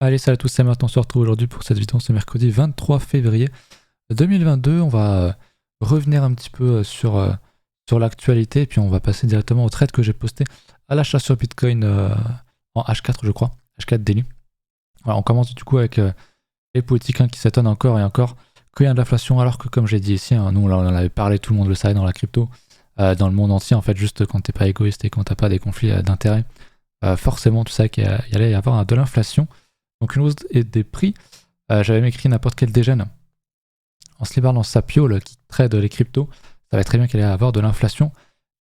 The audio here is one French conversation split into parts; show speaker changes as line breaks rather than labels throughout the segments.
Allez, salut à tous, c'est Matt, on se retrouve aujourd'hui pour cette vidéo ce mercredi 23 février 2022. On va revenir un petit peu sur l'actualité et puis on va passer directement au trade que j'ai posté à l'achat sur Bitcoin en H4 je crois, H4 Daily. Voilà, on commence du coup avec les politiques qui s'étonnent encore et encore qu'il y a de l'inflation alors que comme j'ai dit ici, nous on en avait parlé, tout le monde le savait dans la crypto, dans le monde entier en fait, juste quand t'es pas égoïste et quand t'as pas des conflits d'intérêts, forcément tu sais qu'il allait y avoir de l'inflation. Donc une hausse des prix. J'avais écrit n'importe quel dégène en slibard dans sa piole qui trade les cryptos. Ça va très bien qu'il allait y avoir de l'inflation.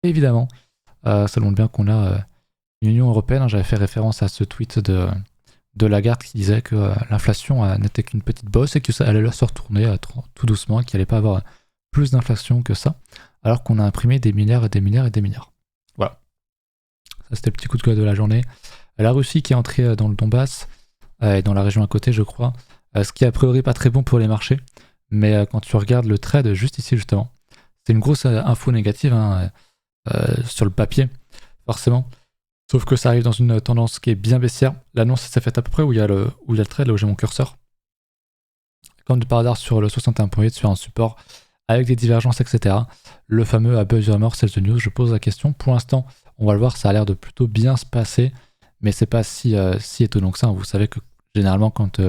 Évidemment, ça montre bien qu'on a une Union Européenne. J'avais fait référence à ce tweet de Lagarde qui disait que l'inflation n'était qu'une petite bosse et que ça allait se retourner tout doucement et qu'il n'allait pas avoir plus d'inflation que ça, alors qu'on a imprimé des milliards et des milliards et des milliards. Voilà. Ça c'était le petit coup de gueule de la journée. La Russie qui est entrée dans le Donbass, et dans la région à côté je crois, ce qui est a priori pas très bon pour les marchés, mais quand tu regardes le trade juste ici justement, c'est une grosse info négative sur le papier, forcément, sauf que ça arrive dans une tendance qui est bien baissière. L'annonce ça fait à peu près où il y a le trade, là où j'ai mon curseur, comme de par hasard sur le 61.8 sur un support avec des divergences etc. Le fameux Buzz Rumor Sell the News. Je pose la question, pour l'instant on va le voir, ça a l'air de plutôt bien se passer, mais c'est pas si étonnant que ça. Vous savez que généralement quand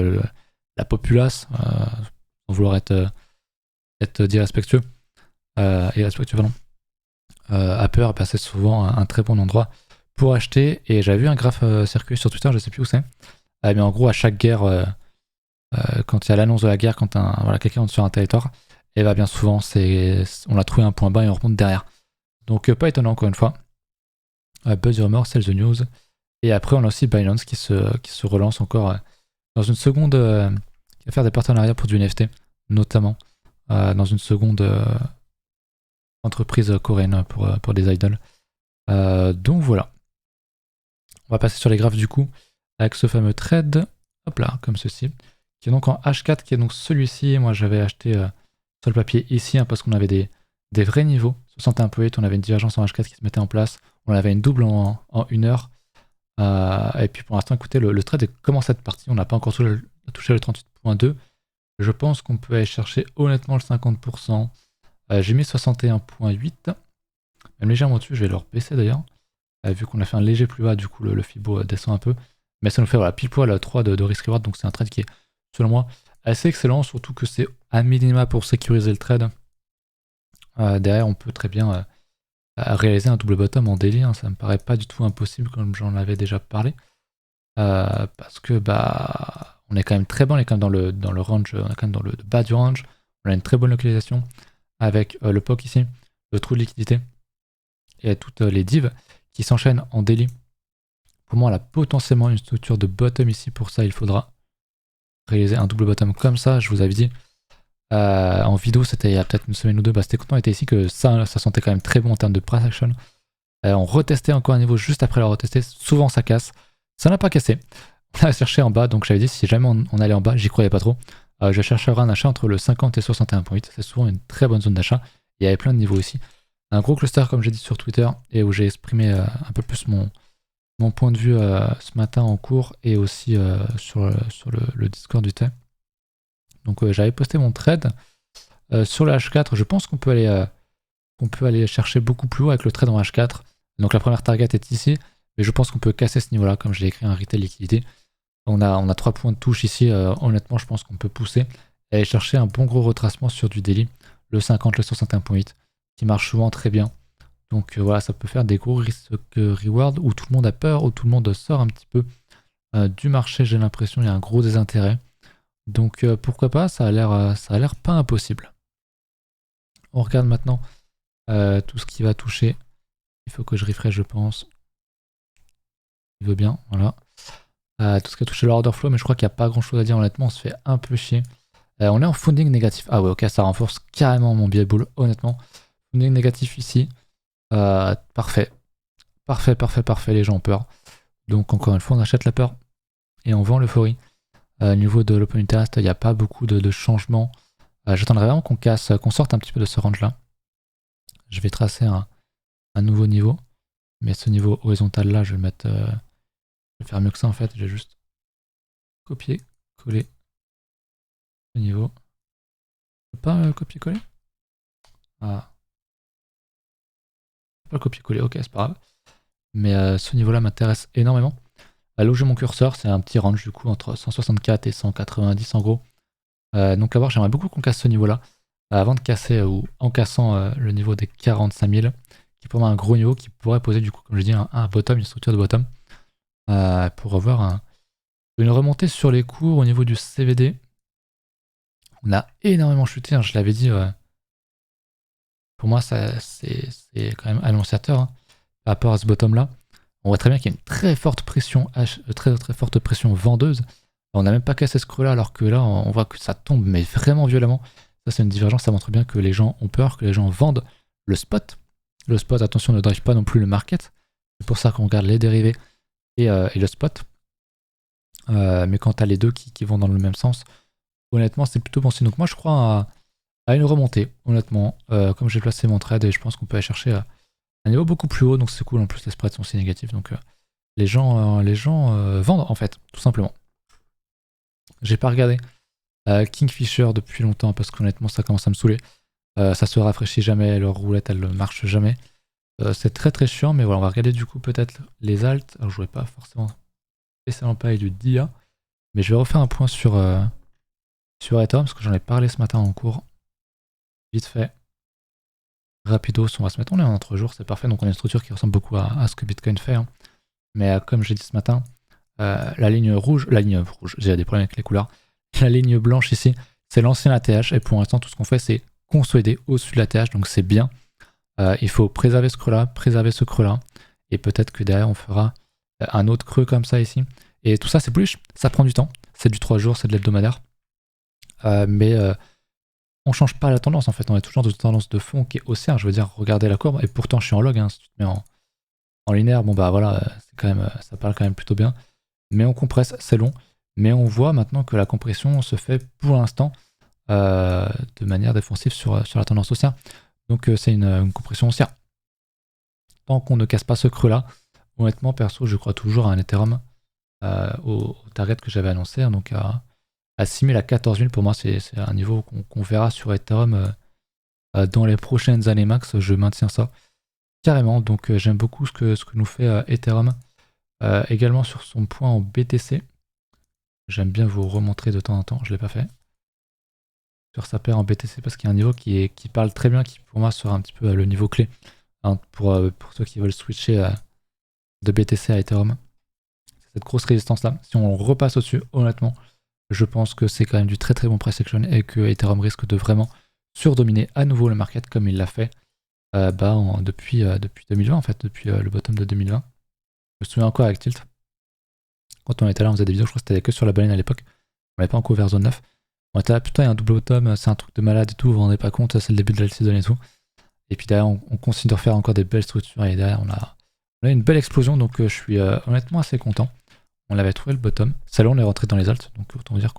la populace, sans vouloir être irrespectueux, irrespectueux a peur, c'est souvent un très bon endroit pour acheter. Et j'avais vu un graphe circuler sur Twitter, je sais plus où c'est, mais en gros à chaque guerre, quand il y a l'annonce de la guerre, quand quelqu'un entre sur un territoire, et bien souvent on a trouvé un point bas et on remonte derrière. Donc pas étonnant encore une fois. Buzz Rumor, Sell the News. Et après on a aussi Binance qui se relance encore dans une seconde, qui va faire des partenariats pour du NFT, notamment dans une seconde entreprise coréenne pour des idols. Donc voilà. On va passer sur les graphes du coup, avec ce fameux trade, hop là, comme ceci, qui est donc en H4, qui est donc celui-ci. Moi j'avais acheté sur le papier ici, parce qu'on avait des vrais niveaux. 61.8, on avait une divergence en H4 qui se mettait en place. On avait une double en 1 heure. Et puis pour l'instant, écoutez, le trade commence à être parti. On n'a pas encore touché le 38.2. Je pense qu'on peut aller chercher honnêtement le 50%. J'ai mis 61.8. Même légèrement dessus, je vais le baisser d'ailleurs. Vu qu'on a fait un léger plus bas, du coup le Fibo descend un peu. Mais ça nous fait pile poil 3 de risk reward. Donc c'est un trade qui est, selon moi, assez excellent. Surtout que c'est à minima pour sécuriser le trade. Derrière, on peut très bien réaliser un double bottom en daily. Ça me paraît pas du tout impossible, comme j'en avais déjà parlé. Parce que on est quand même très bon, on est quand même dans le range, on est quand même dans le bas du range. On a une très bonne localisation avec le POC ici, le trou de liquidité et toutes les divs qui s'enchaînent en daily. Pour moi, on a potentiellement une structure de bottom ici. Pour ça, il faudra réaliser un double bottom comme ça. Je vous avais dit en vidéo, c'était il y a peut-être une semaine ou deux, c'était quand on était ici que ça sentait quand même très bon en termes de price action. On retestait encore un niveau juste après le retester. Souvent, ça casse. Ça n'a pas cassé. On a cherché en bas, donc j'avais dit si jamais on allait en bas, j'y croyais pas trop. Je chercherai un achat entre le 50 et 61.8. C'est souvent une très bonne zone d'achat. Il y avait plein de niveaux ici. Un gros cluster, comme j'ai dit sur Twitter, et où j'ai exprimé un peu plus mon point de vue ce matin en cours et aussi sur le Discord du thé. Donc j'avais posté mon trade sur le H4. Je pense qu'on peut aller chercher beaucoup plus haut avec le trade en H4. Donc la première target est ici, mais je pense qu'on peut casser ce niveau-là, comme je l'ai écrit en retail liquidité. On a 3 points de touche ici. Honnêtement, je pense qu'on peut pousser et aller chercher un bon gros retracement sur du daily, le 50, le 61.8, qui marche souvent très bien. Donc voilà, ça peut faire des gros risques reward où tout le monde a peur, où tout le monde sort un petit peu du marché. J'ai l'impression qu'il y a un gros désintérêt. Donc pourquoi pas, ça a l'air pas impossible. On regarde maintenant tout ce qui va toucher. Il faut que je refresh, je pense. Il veut bien, voilà. Tout ce qui a touché l'order flow, mais je crois qu'il n'y a pas grand chose à dire, honnêtement, on se fait un peu chier. On est en funding négatif. Ah ouais, ok, ça renforce carrément mon billet bull, honnêtement. Funding négatif ici. Parfait. Parfait, les gens ont peur. Donc encore une fois, on achète la peur et on vend l'euphorie. Au niveau de l'open interest, il n'y a pas beaucoup de changements. J'attendrai vraiment qu'on sorte un petit peu de ce range là. Je vais tracer un nouveau niveau, mais ce niveau horizontal là, je vais le mettre, je vais faire mieux que ça en fait. J'ai juste copier, coller ce niveau. Je peux pas copier-coller? Ah. Je peux pas copier-coller, ok, c'est pas grave. Mais ce niveau-là m'intéresse énormément. Là où j'ai mon curseur, c'est un petit range du coup entre 164 et 190 en gros. Donc à voir, j'aimerais beaucoup qu'on casse ce niveau-là. Avant de casser ou en cassant le niveau des 45 000, qui est pour moi un gros niveau qui pourrait poser du coup, comme je dis, un bottom, une structure de bottom. Pour avoir une remontée sur les cours au niveau du CVD. On a énormément chuté, hein, je l'avais dit. Pour moi, c'est quand même annonciateur hein, par rapport à ce bottom-là. On voit très bien qu'il y a une très forte pression très forte pression vendeuse. On n'a même pas cassé ce creux-là, alors que là, on voit que ça tombe, mais vraiment violemment. Ça, c'est une divergence, ça montre bien que les gens ont peur, que les gens vendent le spot. Le spot, attention, ne drive pas non plus le market. C'est pour ça qu'on regarde les dérivés et le spot. Mais quand tu as les deux qui vont dans le même sens, honnêtement, c'est plutôt bon signe. Donc moi, je crois à une remontée, honnêtement. Comme j'ai placé mon trade, et je pense qu'on peut aller chercher un niveau beaucoup plus haut, donc c'est cool. En plus, les spreads sont aussi négatifs, donc les gens vendent, en fait, tout simplement. J'ai pas regardé Kingfisher depuis longtemps, parce qu'honnêtement, ça commence à me saouler. Ça se rafraîchit jamais, leur roulette, elle ne marche jamais. C'est très très chiant, mais voilà, on va regarder du coup peut-être les alts. Alors, je ne jouerai pas forcément spécialement pareil du DIA, mais je vais refaire un point sur Ethereum, parce que j'en ai parlé ce matin en cours. Vite fait. Rapidos, on va se mettre, on est en entre-jour, c'est parfait, donc on a une structure qui ressemble beaucoup à ce que Bitcoin fait. Hein. Mais comme j'ai dit ce matin, la ligne rouge, j'ai des problèmes avec les couleurs, la ligne blanche ici, c'est l'ancien ATH, et pour l'instant tout ce qu'on fait c'est consolider au-dessus de l'ATH, donc c'est bien. Il faut préserver ce creux-là, et peut-être que derrière on fera un autre creux comme ça ici. Et tout ça c'est bullish, ça prend du temps, c'est du 3 jours, c'est de l'hebdomadaire. Mais on change pas la tendance en fait, on est toujours dans une tendance de fond qui est haussière, je veux dire, regardez la courbe, et pourtant je suis en log, hein, si tu te mets en linéaire, bon bah voilà, c'est quand même, ça parle quand même plutôt bien. Mais on compresse, c'est long, mais on voit maintenant que la compression se fait pour l'instant de manière défensive sur la tendance haussière. Donc c'est une compression haussière. Tant qu'on ne casse pas ce creux-là, honnêtement, perso, je crois toujours à un Ethereum au target que j'avais annoncé, hein, donc à 6 000 à 14 000, pour moi, c'est un niveau qu'on verra sur Ethereum dans les prochaines années max. Je maintiens ça carrément. Donc, j'aime beaucoup ce que nous fait Ethereum. Également sur son point en BTC. J'aime bien vous remontrer de temps en temps. Je ne l'ai pas fait. Sur sa paire en BTC, parce qu'il y a un niveau qui parle très bien, qui pour moi sera un petit peu le niveau clé hein, pour ceux qui veulent switcher de BTC à Ethereum. Cette grosse résistance-là. Si on repasse au-dessus, honnêtement, je pense que c'est quand même du très très bon price action et que Ethereum risque de vraiment surdominer à nouveau le market comme il l'a fait depuis 2020 en fait, depuis le bottom de 2020. Je me souviens encore avec Tilt. Quand on était là, on faisait des vidéos, je crois que c'était que sur la baleine à l'époque. On n'avait pas encore ouvert zone 9. On était là, putain, il y a un double bottom, c'est un truc de malade et tout, vous vous rendez pas compte, c'est le début de la season et tout. Et puis derrière, on continue de refaire encore des belles structures et derrière, on a une belle explosion, donc je suis honnêtement assez content. On avait trouvé le bottom. Celle-là, on est rentré dans les alts, donc autant dire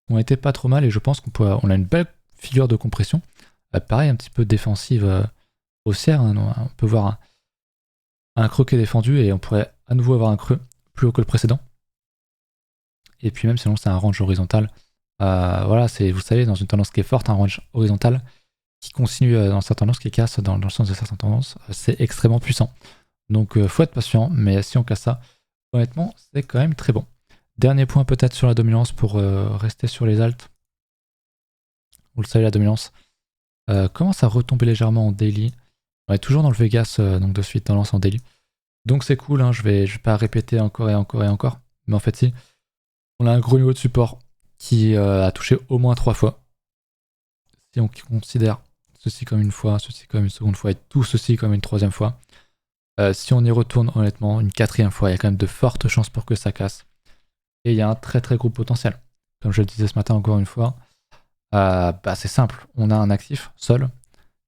on était pas trop mal et je pense on a une belle figure de compression. Pareil, un petit peu défensive haussière. Hein, on peut voir un creux qui est défendu et on pourrait à nouveau avoir un creux plus haut que le précédent. Et puis même sinon, c'est un range horizontal. Voilà, c'est, vous savez, dans une tendance qui est forte, un range horizontal qui continue dans sa tendance, qui casse dans le sens de certaines tendances, c'est extrêmement puissant. Donc, faut être patient, mais si on casse ça, honnêtement, c'est quand même très bon. Dernier point peut-être sur la dominance pour rester sur les alts. Vous le savez, la dominance commence à retomber légèrement en daily. On est toujours dans le Vegas, donc de suite tendance en daily. Donc c'est cool, hein, je vais pas répéter encore et encore et encore. Mais en fait si, on a un gros niveau de support qui a touché au moins 3 fois. Si on considère ceci comme une fois, ceci comme une seconde fois et tout ceci comme une troisième fois, si on y retourne honnêtement une 4e fois, il y a quand même de fortes chances pour que ça casse. Et il y a un très très gros potentiel. Comme je le disais ce matin encore une fois, c'est simple, on a un actif, Sol,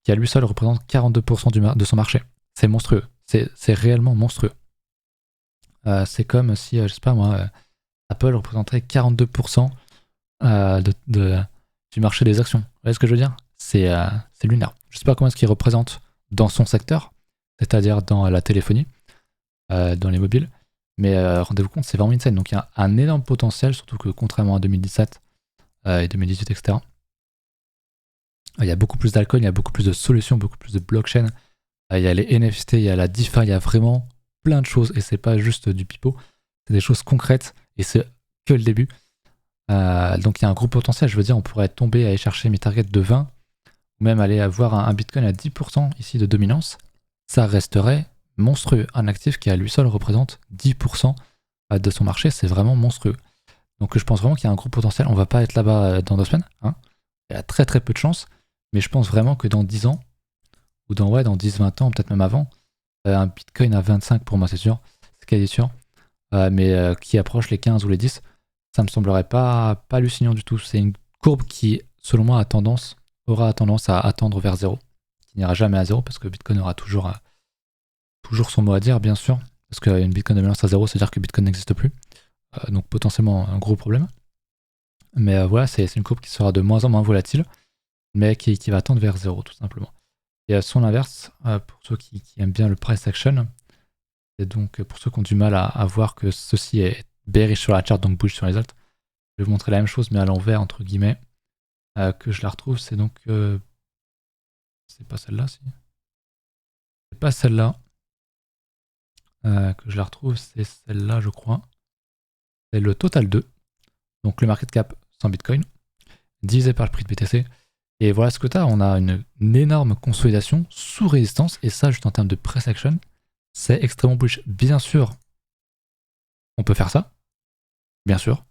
qui à lui seul représente 42% de son marché. C'est monstrueux, c'est réellement monstrueux. C'est comme si, je sais pas moi, Apple représenterait 42% du marché des actions. Vous voyez ce que je veux dire? C'est lunaire. Je sais pas comment est-ce qu'il représente dans son secteur, c'est-à-dire dans la téléphonie, dans les mobiles, Mais rendez-vous compte, c'est vraiment insane. Donc il y a un énorme potentiel, surtout que contrairement à 2017 et 2018, etc., il y a beaucoup plus d'alcool, il y a beaucoup plus de solutions, beaucoup plus de blockchain. Il y a les NFT, il y a la DeFi, il y a vraiment plein de choses. Et c'est pas juste du pipeau, c'est des choses concrètes et c'est que le début. Donc il y a un gros potentiel. Je veux dire, on pourrait tomber à aller chercher mes targets de 20 ou même aller avoir un Bitcoin à 10% ici de dominance. Ça resterait monstrueux. Un actif qui à lui seul représente 10% de son marché, c'est vraiment monstrueux. Donc je pense vraiment qu'il y a un gros potentiel. On va pas être là-bas dans 2 semaines. Hein. Il y a très très peu de chance. Mais je pense vraiment que dans 10 ans, ou dans 10-20 ans, peut-être même avant, un Bitcoin à 25 pour moi c'est sûr, c'est quasi sûr, mais qui approche les 15 ou les 10, ça me semblerait pas hallucinant du tout. C'est une courbe qui, selon moi, aura tendance à attendre vers 0, qui n'ira jamais à 0 parce que Bitcoin aura toujours son mot à dire, bien sûr, parce qu'une Bitcoin de balance à 0, c'est-à-dire que Bitcoin n'existe plus, donc potentiellement un gros problème. Mais voilà, c'est une courbe qui sera de moins en moins volatile, mais qui va tendre vers 0 tout simplement. Et à son inverse, pour ceux qui aiment bien le price action, et donc pour ceux qui ont du mal à voir que ceci est bearish sur la chart, donc bullish sur les alts, je vais vous montrer la même chose mais à l'envers entre guillemets, que je la retrouve, c'est donc... c'est pas celle-là, si. C'est pas celle-là que je la retrouve, c'est celle-là je crois. C'est le total 2, donc le market cap sans Bitcoin, divisé par le prix de BTC. Et voilà ce que tu as, on a une énorme consolidation sous résistance, et ça juste en termes de price action, c'est extrêmement bullish. Bien sûr, on peut faire ça, bien sûr,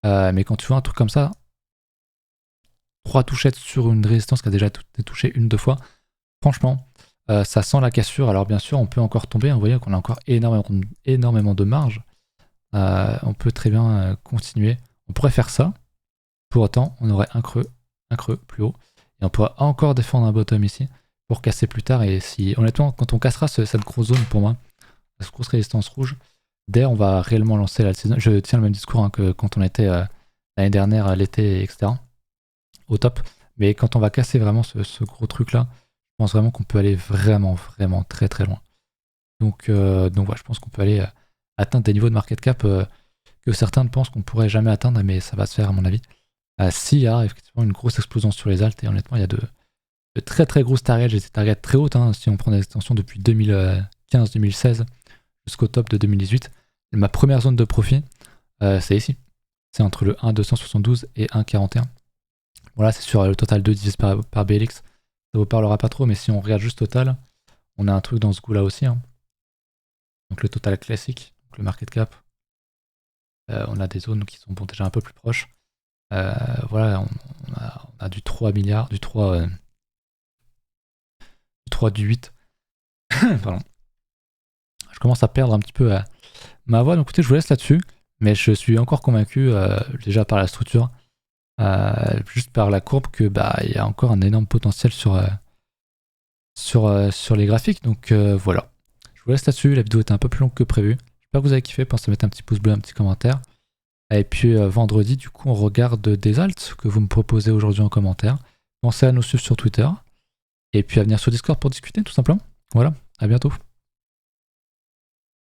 mais quand tu vois un truc comme ça, 3 touchettes sur une résistance qui a déjà été touchée 1-2 fois, franchement, ça sent la cassure. Alors bien sûr, on peut encore tomber, vous voyez qu'on a encore énormément de marge, on peut très bien continuer, on pourrait faire ça, pour autant on aurait un creux plus haut, et on pourrait encore défendre un bottom ici, pour casser plus tard, et si honnêtement, quand on cassera cette grosse zone pour moi, cette grosse résistance rouge, d'ailleurs on va réellement lancer la saison. Je tiens le même discours hein, que quand on était l'année dernière, l'été, etc. Au top. Mais quand on va casser vraiment ce gros truc là, je pense vraiment qu'on peut aller vraiment très très loin. Donc voilà, je pense qu'on peut aller atteindre des niveaux de market cap que certains pensent qu'on pourrait jamais atteindre, mais ça va se faire à mon avis. S'il y a effectivement une grosse explosion sur les alts, et honnêtement il y a de très très grosses targets, j'ai des targets très hautes, hein, si on prend des extensions depuis 2015-2016 jusqu'au top de 2018. Et ma première zone de profit, c'est ici. C'est entre le 1,272 et 1,41. Voilà, c'est sur le total 2 divisé par BLX. Ça vous parlera pas trop, mais si on regarde juste total, on a un truc dans ce goût-là aussi. Hein. Donc le total classique, donc le market cap. On a des zones qui sont bon, déjà un peu plus proches. Voilà, on a du 3 milliards, du 3 du 8. Pardon. Je commence à perdre un petit peu ma voix, donc écoutez, je vous laisse là-dessus. Mais je suis encore convaincu, déjà par la structure, juste par la courbe, que il y a encore un énorme potentiel sur les graphiques. Donc voilà. Je vous laisse là-dessus. La vidéo était un peu plus longue que prévu. J'espère que vous avez kiffé. Pensez à mettre un petit pouce bleu, un petit commentaire. Et puis vendredi, du coup, on regarde des alts que vous me proposez aujourd'hui en commentaire. Pensez à nous suivre sur Twitter. Et puis à venir sur Discord pour discuter, tout simplement. Voilà. À bientôt.